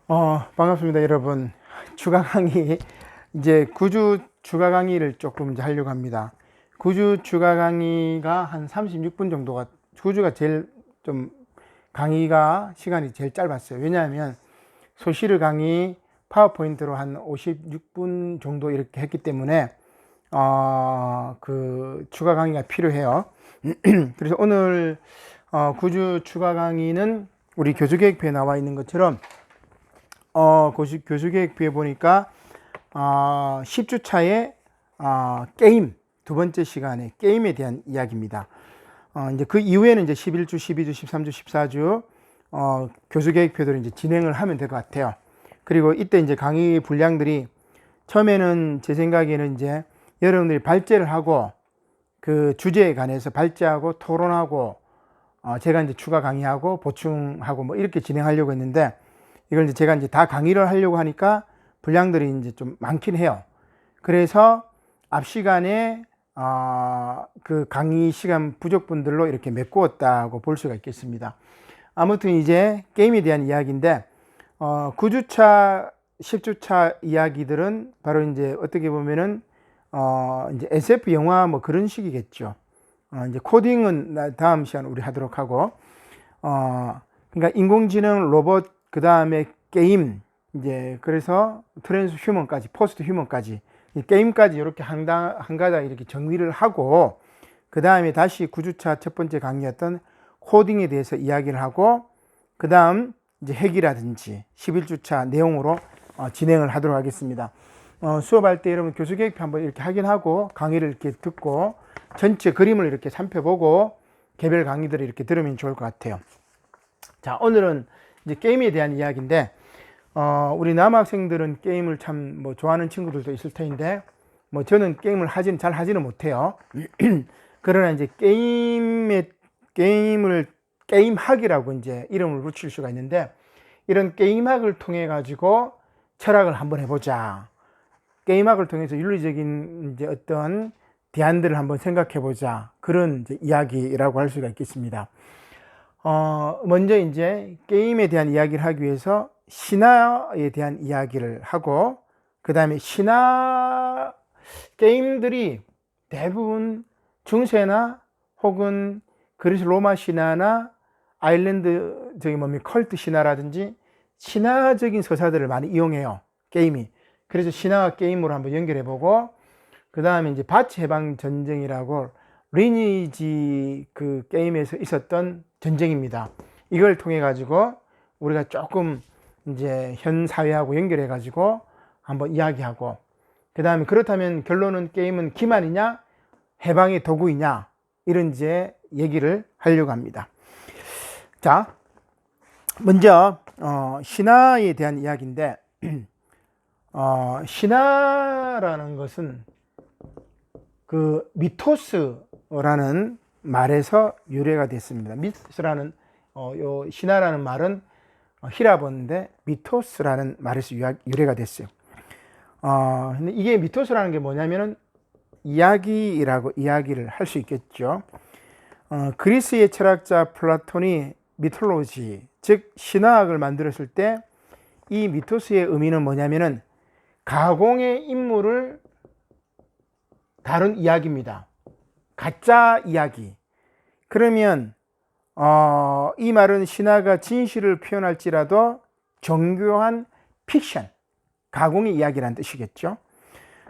반갑습니다, 여러분. 추가 강의, 이제 구주 추가 강의를 조금 이제 하려고 합니다. 구주 추가 강의가 한 36분 정도가, 구주가 제일 좀 강의가 시간이 제일 짧았어요. 왜냐하면 소시르 강의 파워포인트로 한 56분 정도 이렇게 했기 때문에, 그 추가 강의가 필요해요. 그래서 오늘, 구주 추가 강의는 우리 교수계획표에 나와 있는 것처럼 교수계획표에 보니까 10주차에 게임 두 번째 시간에 게임에 대한 이야기입니다. 이제 그 이후에는 이제 11주, 12주, 13주, 14주 교수계획표들을 이제 진행을 하면 될 것 같아요. 그리고 이때 이제 강의 분량들이 처음에는 제 생각에는 이제 여러분들이 발제를 하고 그 주제에 관해서 발제하고 토론하고 제가 이제 추가 강의하고 보충하고 뭐 이렇게 진행하려고 했는데, 이걸 이제 제가 이제 다 강의를 하려고 하니까 분량들이 이제 좀 많긴 해요. 그래서 앞 시간에 그 강의 시간 부족분들로 이렇게 메꾸었다고 볼 수가 있겠습니다. 아무튼 이제 게임에 대한 이야기인데, 9주차, 10주차 이야기들은 바로 이제 어떻게 보면은 이제 SF 영화 뭐 그런 식이겠죠. 이제 코딩은 다음 시간 우리 하도록 하고, 그러니까 인공지능, 로봇, 그 다음에 게임, 이제 그래서 트랜스 휴먼까지, 포스트 휴먼까지, 게임까지 이렇게 한 가닥 이렇게 정리를 하고, 그 다음에 다시 9주차 첫 번째 강의였던 코딩에 대해서 이야기를 하고, 그 다음 이제 핵이라든지 11주차 내용으로 진행을 하도록 하겠습니다. 수업할 때 여러분 교수계획표 한번 이렇게 확인하고 강의를 이렇게 듣고 전체 그림을 이렇게 살펴보고 개별 강의들을 이렇게 들으면 좋을 것 같아요. 자, 오늘은 이제 게임에 대한 이야기인데, 우리 남학생들은 게임을 참 뭐 좋아하는 친구들도 있을 텐데, 뭐 저는 게임을 잘 하지는 못해요. 그러나 이제 게임학이라고 이제 이름을 붙일 수가 있는데, 이런 게임학을 통해 가지고 철학을 한번 해보자. 게임학을 통해서 윤리적인 이제 어떤 대안들을 한번 생각해 보자. 그런 이제 이야기라고 할 수가 있겠습니다. 먼저 이제 게임에 대한 이야기를 하기 위해서 신화에 대한 이야기를 하고, 그 다음에 게임들이 대부분 중세나 혹은 그리스 로마 신화나 아일랜드 컬트 신화라든지 신화적인 서사들을 많이 이용해요, 게임이. 그래서 신화와 게임으로 한번 연결해 보고, 그 다음에 이제 바치 해방 전쟁이라고 리니지 그 게임에서 있었던 전쟁입니다. 이걸 통해 가지고 우리가 조금 이제 현 사회하고 연결해 가지고 한번 이야기하고, 그 다음에 그렇다면 결론은 게임은 기만이냐 해방의 도구이냐, 이런 이제 얘기를 하려고 합니다. 자, 먼저 신화에 대한 이야기인데, 신화라는 것은 그 미토스라는 말에서 유래가 됐습니다. 미토스라는 요 신화라는 말은 히라본인데 미토스라는 말에서 유래가 됐어요. 근데 이게 미토스라는 게 뭐냐면은 이야기라고 이야기를 할 수 있겠죠. 그리스의 철학자 플라톤이 미톨로지, 즉 신화학을 만들었을 때 이 미토스의 의미는 뭐냐면은 가공의 인물을 다룬 이야기입니다. 가짜 이야기. 그러면 이 말은 신화가 진실을 표현할지라도 정교한 픽션, 가공의 이야기라는 뜻이겠죠.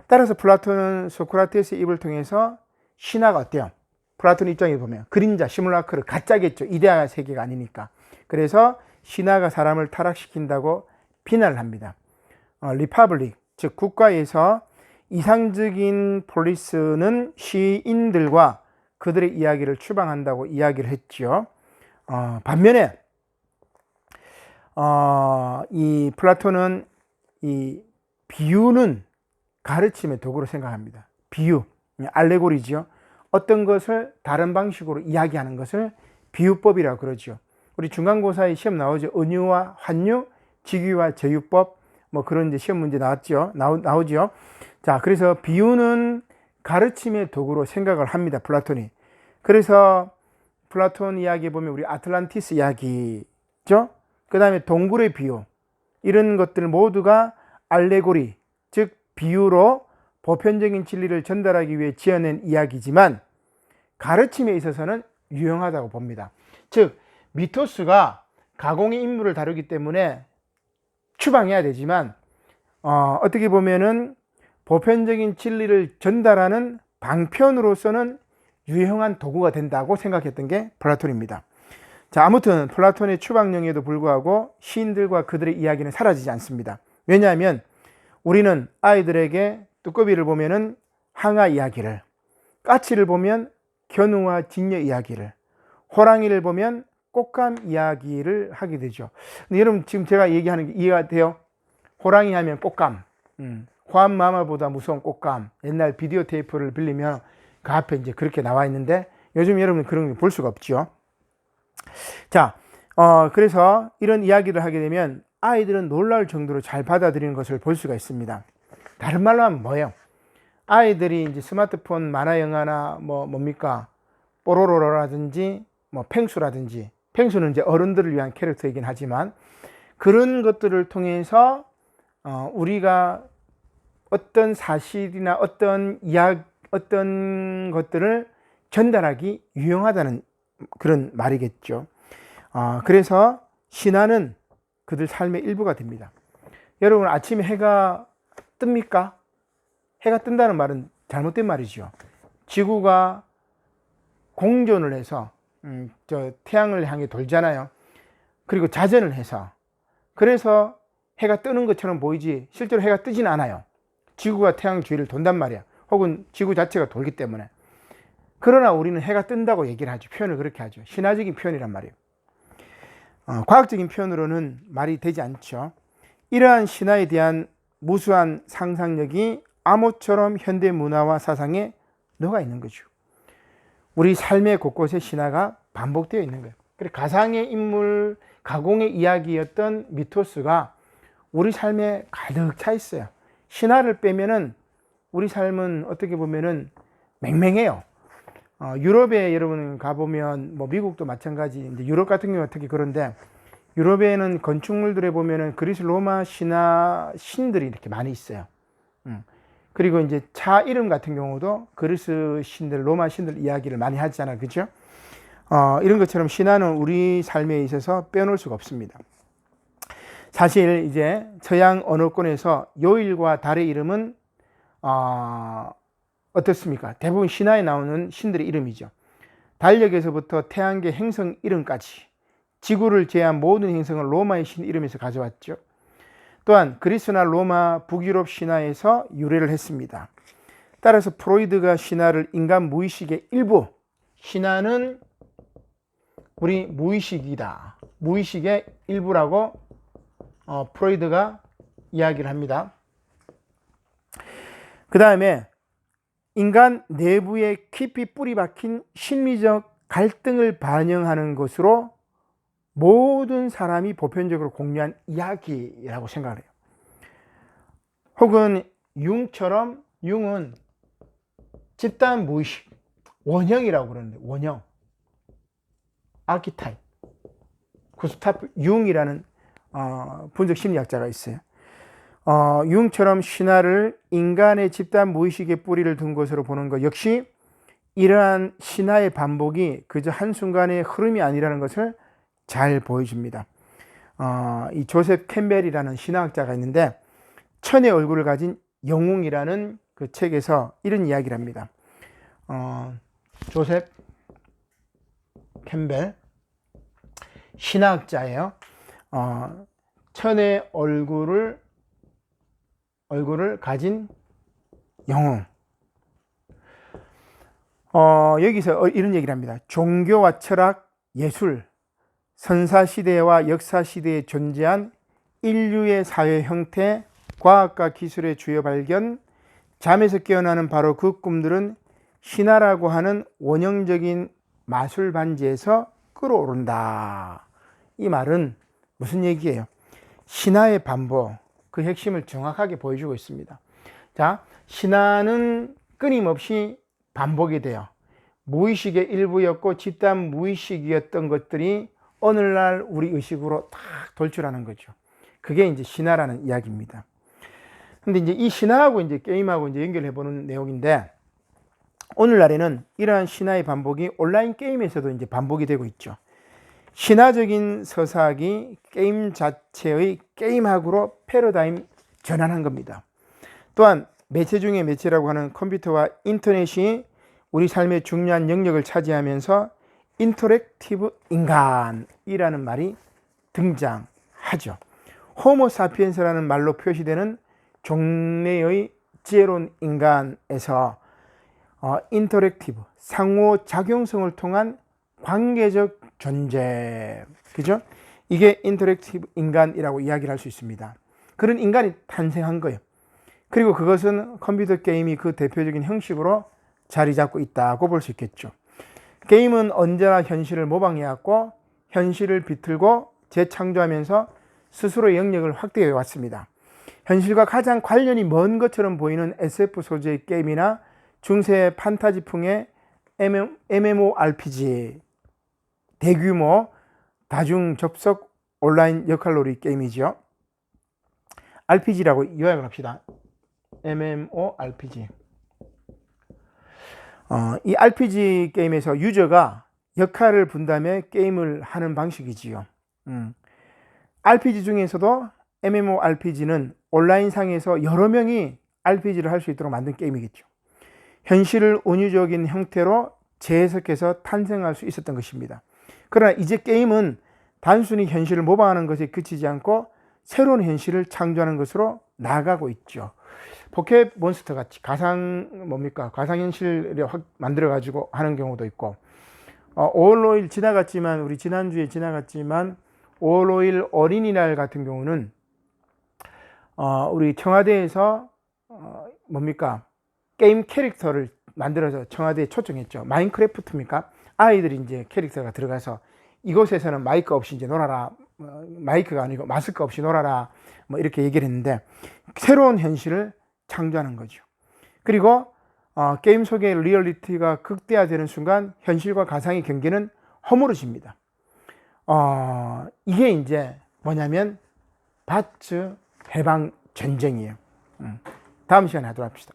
따라서 플라톤은 소크라테스의 입을 통해서 신화가 어때요? 플라톤 입장에 보면 그림자, 시뮬라크를 가짜겠죠. 이데아 세계가 아니니까. 그래서 신화가 사람을 타락시킨다고 비난을 합니다. 리퍼블릭, 즉 국가에서 이상적인 폴리스는 시인들과 그들의 이야기를 추방한다고 이야기를 했죠. 반면에 이 플라톤은 이 비유는 가르침의 도구로 생각합니다. 비유, 알레고리죠. 어떤 것을 다른 방식으로 이야기하는 것을 비유법이라고 그러죠. 우리 중간고사에 시험 나오죠. 은유와 환유, 직유와 제유법, 뭐 그런 이제 시험 문제 나오죠. 자, 그래서 비유는 가르침의 도구로 생각을 합니다, 플라톤이. 그래서 플라톤 이야기에 보면 우리 아틀란티스 이야기죠. 그 다음에 동굴의 비유, 이런 것들 모두가 알레고리, 즉 비유로 보편적인 진리를 전달하기 위해 지어낸 이야기지만 가르침에 있어서는 유용하다고 봅니다. 즉 미토스가 가공의 인물을 다루기 때문에 추방해야 되지만 어떻게 보면은 보편적인 진리를 전달하는 방편으로서는 유용한 도구가 된다고 생각했던 게 플라톤입니다. 자, 아무튼 플라톤의 추방령에도 불구하고 시인들과 그들의 이야기는 사라지지 않습니다. 왜냐하면 우리는 아이들에게 두꺼비를 보면은 항아 이야기를, 까치를 보면 견우와 직녀 이야기를, 호랑이를 보면 꽃감 이야기를 하게 되죠. 근데 여러분 지금 제가 얘기하는 게 이해가 돼요? 호랑이 하면 꽃감, 호암마마보다 무서운 꽃감. 옛날 비디오 테이프를 빌리면 그 앞에 이제 그렇게 나와 있는데 요즘 여러분 그런 거 볼 수가 없죠. 자, 그래서 이런 이야기를 하게 되면 아이들은 놀라울 정도로 잘 받아들이는 것을 볼 수가 있습니다. 다른 말로 하면 뭐예요? 아이들이 이제 스마트폰 만화 영화나 뭡니까? 뽀로로라든지 펭수라든지, 펭수는 이제 어른들을 위한 캐릭터이긴 하지만 그런 것들을 통해서 우리가 어떤 사실이나 어떤 것들을 전달하기 유용하다는 그런 말이겠죠. 그래서 신화는 그들 삶의 일부가 됩니다. 여러분 아침에 해가 뜹니까? 해가 뜬다는 말은 잘못된 말이죠. 지구가 공전을 해서 태양을 향해 돌잖아요. 그리고 자전을 해서, 그래서 해가 뜨는 것처럼 보이지 실제로 해가 뜨진 않아요. 지구가 태양 주위를 돈단 말이야. 혹은 지구 자체가 돌기 때문에. 그러나 우리는 해가 뜬다고 얘기를 하죠. 표현을 그렇게 하죠. 신화적인 표현이란 말이에요. 과학적인 표현으로는 말이 되지 않죠. 이러한 신화에 대한 무수한 상상력이 암호처럼 현대 문화와 사상에 녹아 있는 거죠. 우리 삶의 곳곳에 신화가 반복되어 있는 거예요. 그래서 가상의 인물, 가공의 이야기였던 미토스가 우리 삶에 가득 차 있어요. 신화를 빼면은 우리 삶은 어떻게 보면은 맹맹해요. 유럽에 여러분 가보면 미국도 마찬가지, 이제 유럽 같은 경우는 특히 그런데 유럽에는 건축물들에 보면은 그리스 로마 신화 신들이 이렇게 많이 있어요. 그리고 이제 차 이름 같은 경우도 그리스 신들, 로마 신들 이야기를 많이 하잖아요. 그죠? 이런 것처럼 신화는 우리 삶에 있어서 빼놓을 수가 없습니다. 사실 이제 서양 언어권에서 요일과 달의 이름은 어떻습니까? 대부분 신화에 나오는 신들의 이름이죠. 달력에서부터 태양계 행성 이름까지 지구를 제외한 모든 행성은 로마의 신 이름에서 가져왔죠. 또한 그리스나 로마, 북유럽 신화에서 유래를 했습니다. 따라서 프로이드가 신화를 인간 무의식의 일부, 신화는 우리 무의식이다, 무의식의 일부라고 프로이드가 이야기를 합니다. 그 다음에 인간 내부에 깊이 뿌리 박힌 심리적 갈등을 반영하는 것으로 모든 사람이 보편적으로 공유한 이야기라고 생각을 해요. 혹은 융처럼, 융은 집단 무의식, 원형이라고 그러는데, 원형, 아키타입, 구스타프 융이라는 분석 심리학자가 있어요. 융처럼 신화를 인간의 집단 무의식의 뿌리를 둔 것으로 보는 것 역시 이러한 신화의 반복이 그저 한순간의 흐름이 아니라는 것을 잘 보여줍니다. 이 조셉 캠벨이라는 신화학자가 있는데 천의 얼굴을 가진 영웅이라는 그 책에서 이런 이야기를 합니다. 조셉 캠벨 신화학자예요. 천의 얼굴을 가진 영웅. 여기서 이런 얘기를 합니다. 종교와 철학, 예술, 선사시대와 역사시대에 존재한 인류의 사회 형태, 과학과 기술의 주요 발견, 잠에서 깨어나는 바로 그 꿈들은 신화라고 하는 원형적인 마술 반지에서 끌어오른다. 이 말은 무슨 얘기예요? 신화의 반복, 그 핵심을 정확하게 보여주고 있습니다. 자, 신화는 끊임없이 반복이 돼요. 무의식의 일부였고 집단 무의식이었던 것들이 오늘날 우리 의식으로 딱 돌출하는 거죠. 그게 이제 신화라는 이야기입니다. 근데 이제 이 신화하고 이제 게임하고 이제 연결해 보는 내용인데, 오늘날에는 이러한 신화의 반복이 온라인 게임에서도 이제 반복이 되고 있죠. 신화적인 서사학이 게임 자체의 게임학으로 패러다임 전환한 겁니다. 또한 매체 중의 매체라고 하는 컴퓨터와 인터넷이 우리 삶의 중요한 영역을 차지하면서 인터랙티브 인간이라는 말이 등장하죠. 호모사피엔스라는 말로 표시되는 종래의 지혜로운 인간에서 인터랙티브, 상호작용성을 통한 관계적 존재, 그죠? 이게 인터랙티브 인간이라고 이야기를 할 수 있습니다. 그런 인간이 탄생한 거예요. 그리고 그것은 컴퓨터 게임이 그 대표적인 형식으로 자리 잡고 있다고 볼 수 있겠죠. 게임은 언제나 현실을 모방해왔고 현실을 비틀고 재창조하면서 스스로의 영역을 확대해 왔습니다. 현실과 가장 관련이 먼 것처럼 보이는 SF 소재의 게임이나 중세 판타지풍의 MMORPG, 대규모 다중 접속 온라인 역할놀이 게임이죠. RPG라고 요약을 합시다. MMORPG. 이 RPG 게임에서 유저가 역할을 분담해 게임을 하는 방식이지요. RPG 중에서도 MMORPG는 온라인상에서 여러 명이 RPG를 할 수 있도록 만든 게임이겠죠. 현실을 은유적인 형태로 재해석해서 탄생할 수 있었던 것입니다. 그러나 이제 게임은 단순히 현실을 모방하는 것에 그치지 않고 새로운 현실을 창조하는 것으로 나아가고 있죠. 포켓몬스터 같이 가상현실을 만들어 가지고 하는 경우도 있고, 5월 5일 지나갔지만, 우리 지난주에 지나갔지만 5월 5일 어린이날 같은 경우는 우리 청와대에서 게임 캐릭터를 만들어서 청와대에 초청했죠. 마인크래프트입니까? 아이들이 이제 캐릭터가 들어가서 이곳에서는 마이크 없이 이제 놀아라, 마이크가 아니고 마스크 없이 놀아라, 뭐 이렇게 얘기를 했는데, 새로운 현실을 창조하는 거죠. 그리고 게임 속의 리얼리티가 극대화되는 순간 현실과 가상의 경계는 허물어집니다. 이게 이제 뭐냐면 바츠 해방 전쟁이에요. 다음 시간에 하도록 합시다.